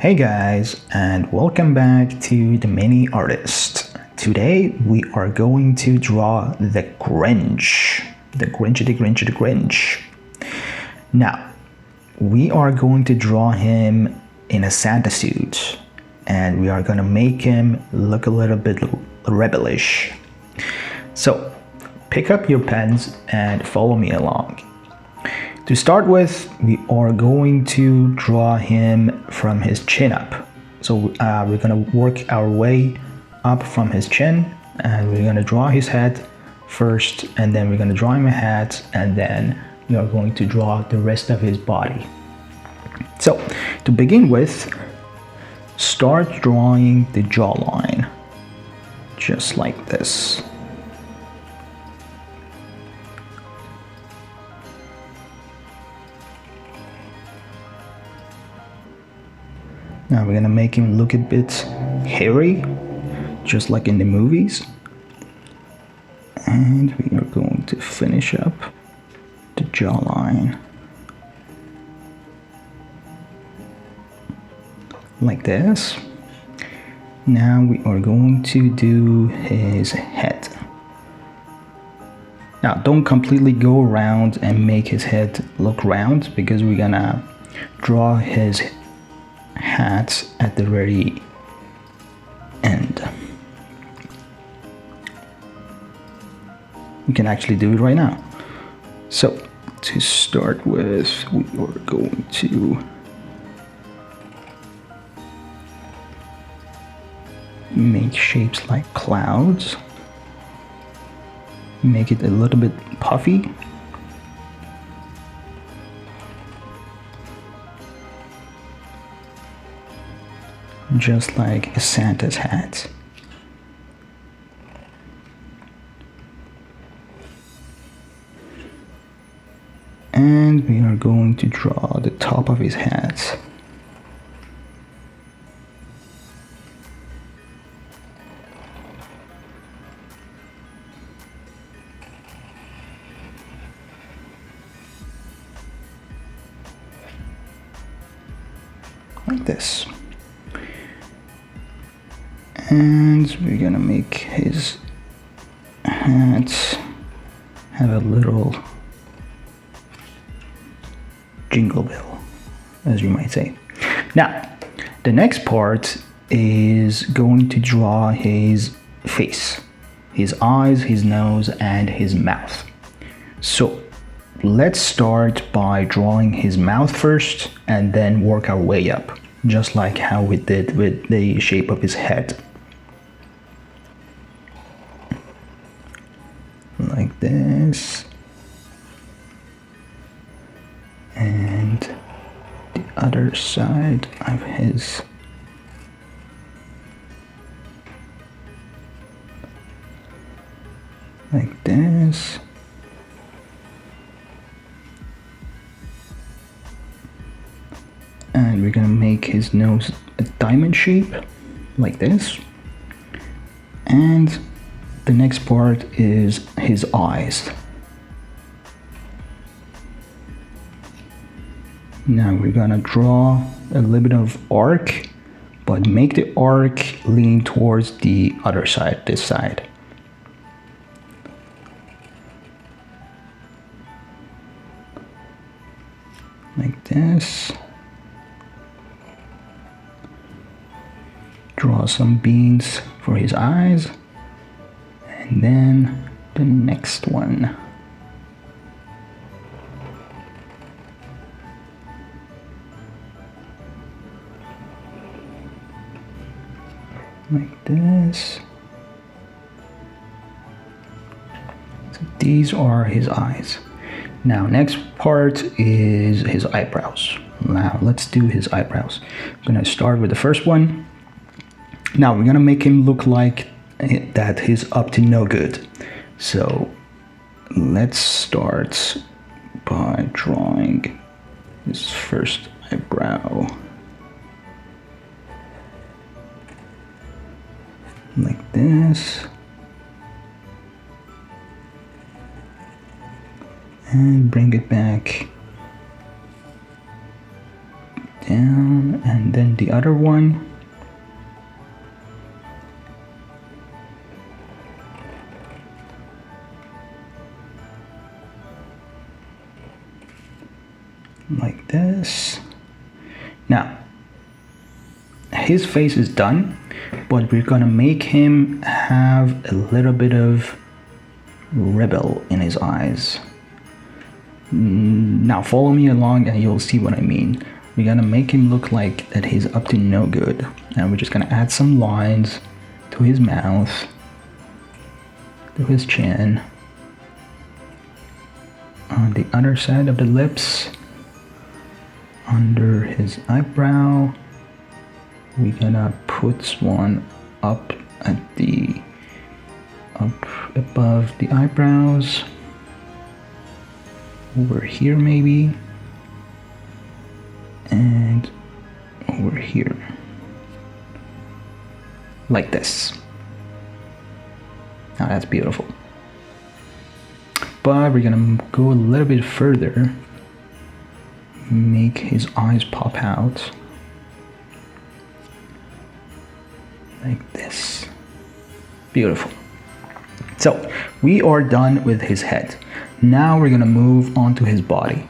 Hey guys, and welcome back to the Mini Artist. Today we are going to draw the Grinch. The Grinch. Now, we are going to draw him in a Santa suit, and we are going to make him look a little bit rebellish. So, pick up your pens and follow me along. To start with, we are going to draw him from his chin up. So we're going to work our way up from his chin, and we're going to draw his head first, and then we're going to draw him a hat, and then we are going to draw the rest of his body. So to begin with, start drawing the jawline, just like this. Now we're gonna make him look a bit hairy, just like in the movies. And we are going to finish up the jawline. Like this. Now we are going to do his head. Now don't completely go around and make his head look round, because we're gonna draw his hat at the very end. We can actually do it right now. So to start with, we are going to make shapes like clouds, make it a little bit puffy. Just like a Santa's hat. And we are going to draw the top of his hat. Like this. And we're gonna make his hat have a little jingle bell, as you might say. Now, the next part is going to draw his face, his eyes, his nose, and his mouth. So let's start by drawing his mouth first and then work our way up, just like how we did with the shape of his head. Like this, and the other side of his like this, and we're gonna make his nose a diamond shape like this, and the next part is his eyes. Now we're gonna draw a little bit of arc, but make the arc lean towards the other side, this side. Like this. Draw some beans for his eyes. And then the next one. Like this. So these are his eyes. Now, next part is his eyebrows. Now, let's do his eyebrows. I'm gonna start with the first one. Now, we're gonna make him look like that he's up to no good. So let's start by drawing his first eyebrow like this, and bring it back down and And then the other one. Like this. Now, his face is done, but we're gonna make him have a little bit of rebel in his eyes. Now follow me along and you'll see what I mean. We're gonna make him look like that he's up to no good, and we're just gonna add some lines to his mouth, to his chin, on the other side of the lips, under his eyebrow. We're gonna put one up above the eyebrows, over here maybe, and over here, like this. Now that's beautiful. But we're gonna go a little bit further, make his eyes pop out, like this. Beautiful. So we are done with his head. Now we're gonna move on to his body.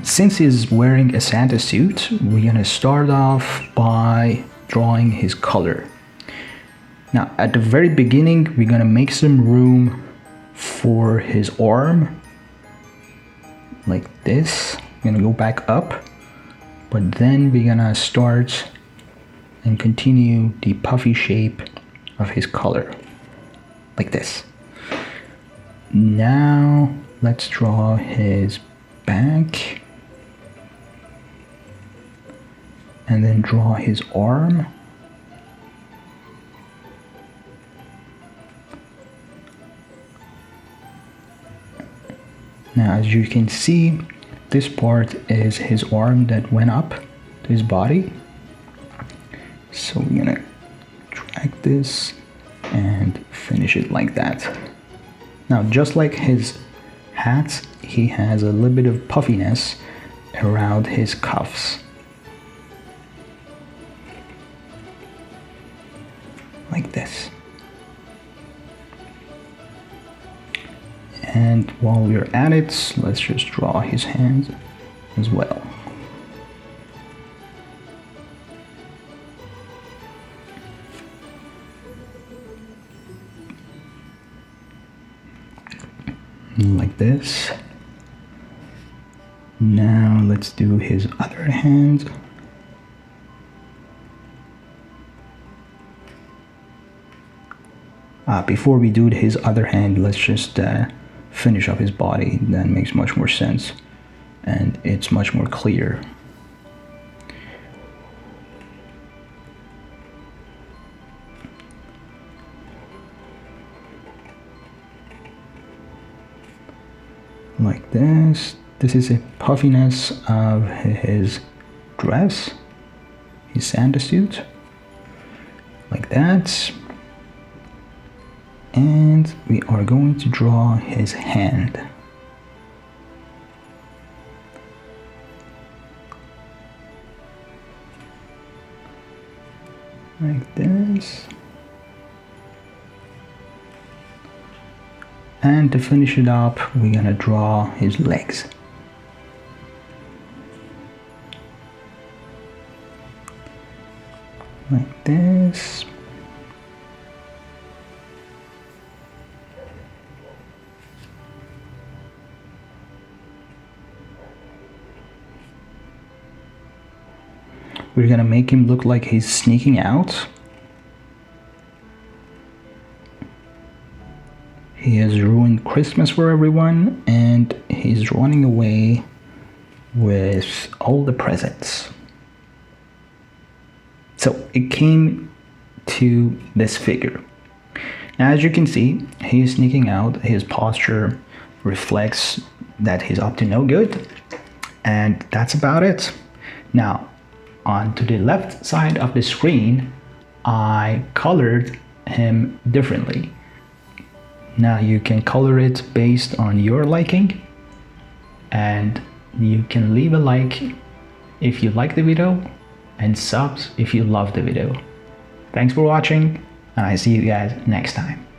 Since he's wearing a Santa suit, we're gonna start off by drawing his color. Now at the very beginning, we're gonna make some room for his arm, like this. We're gonna go back up, but then we're gonna start and continue the puffy shape of his color, like this. Now let's draw his back, and then draw his arm. Now as you can see, this part is his arm that went up to his body. So we're gonna drag this and finish it like that. Now just like his hat, he has a little bit of puffiness around his cuffs, like this. And while we're at it, let's just draw his hands as well. Like this. Now let's do his other hand. Before we do his other hand, let's just finish up his body. That makes much more sense and it's much more clear. Like this. This is a puffiness of his dress, his Santa suit, like that. And we are going to draw his hand. Like this. And to finish it up, we're gonna draw his legs. Like this. We're gonna make him look like he's sneaking out. He has ruined Christmas for everyone and he's running away with all the presents. So it came to this figure. Now, as you can see, he's sneaking out. His posture reflects that he's up to no good. And that's about it. Now, on to the left side of the screen, I colored him differently. Now you can color it based on your liking, and you can leave a like if you like the video, and subs if you love the video. Thanks for watching, and I see you guys next time.